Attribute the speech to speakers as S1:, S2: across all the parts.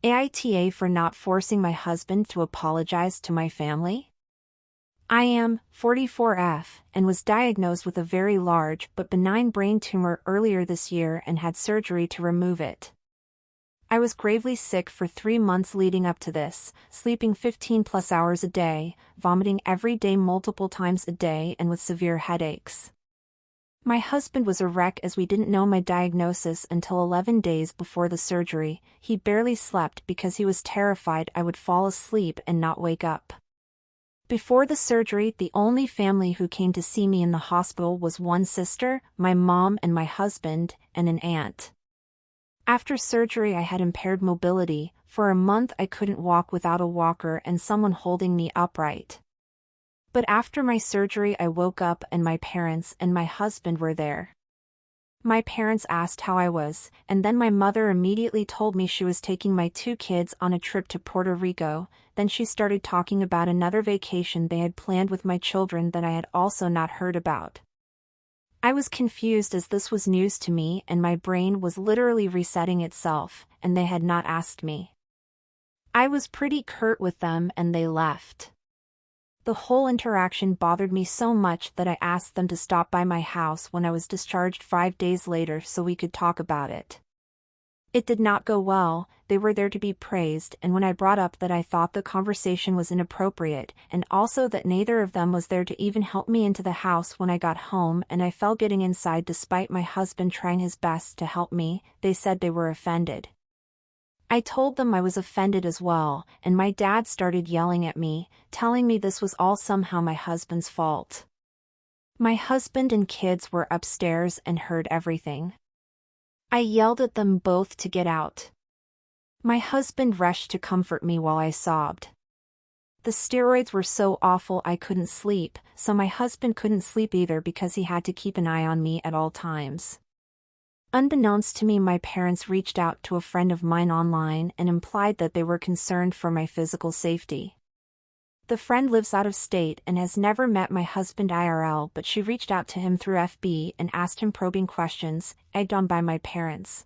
S1: AITA for not forcing my husband to apologize to my family? I am 44F and was diagnosed with a very large but benign brain tumor earlier this year and had surgery to remove it. I was gravely sick for 3 months leading up to this, sleeping 15+ hours a day, vomiting every day multiple times a day and with severe headaches. My husband was a wreck as we didn't know my diagnosis until 11 days before the surgery. He barely slept because he was terrified I would fall asleep and not wake up. Before the surgery, the only family who came to see me in the hospital was one sister, my mom and my husband, and an aunt. After surgery I had impaired mobility. For a month I couldn't walk without a walker and someone holding me upright. But after my surgery I woke up and my parents and my husband were there. My parents asked how I was, and then my mother immediately told me she was taking my 2 kids on a trip to Puerto Rico. Then she started talking about another vacation they had planned with my children that I had also not heard about. I was confused as this was news to me and my brain was literally resetting itself, and they had not asked me. I was pretty curt with them and they left. The whole interaction bothered me so much that I asked them to stop by my house when I was discharged 5 days later so we could talk about it. It did not go well. They were there to be praised, and when I brought up that I thought the conversation was inappropriate, and also that neither of them was there to even help me into the house when I got home and I fell getting inside despite my husband trying his best to help me, they said they were offended. I told them I was offended as well, and my dad started yelling at me, telling me this was all somehow my husband's fault. My husband and kids were upstairs and heard everything. I yelled at them both to get out. My husband rushed to comfort me while I sobbed. The steroids were so awful I couldn't sleep, so my husband couldn't sleep either because he had to keep an eye on me at all times. Unbeknownst to me, my parents reached out to a friend of mine online and implied that they were concerned for my physical safety. The friend lives out of state and has never met my husband IRL, but she reached out to him through FB and asked him probing questions, egged on by my parents.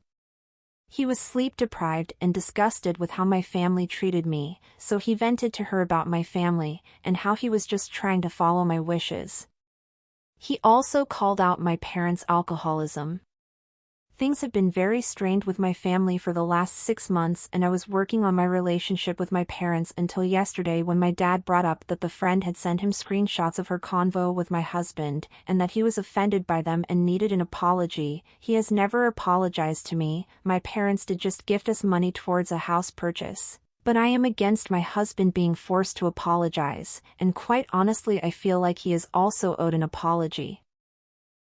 S1: He was sleep-deprived and disgusted with how my family treated me, so he vented to her about my family and how he was just trying to follow my wishes. He also called out my parents' alcoholism. Things have been very strained with my family for the last 6 months, and I was working on my relationship with my parents until yesterday when my dad brought up that the friend had sent him screenshots of her convo with my husband and that he was offended by them and needed an apology. He has never apologized to me. My parents did just gift us money towards a house purchase. But I am against my husband being forced to apologize, and quite honestly I feel like he is also owed an apology.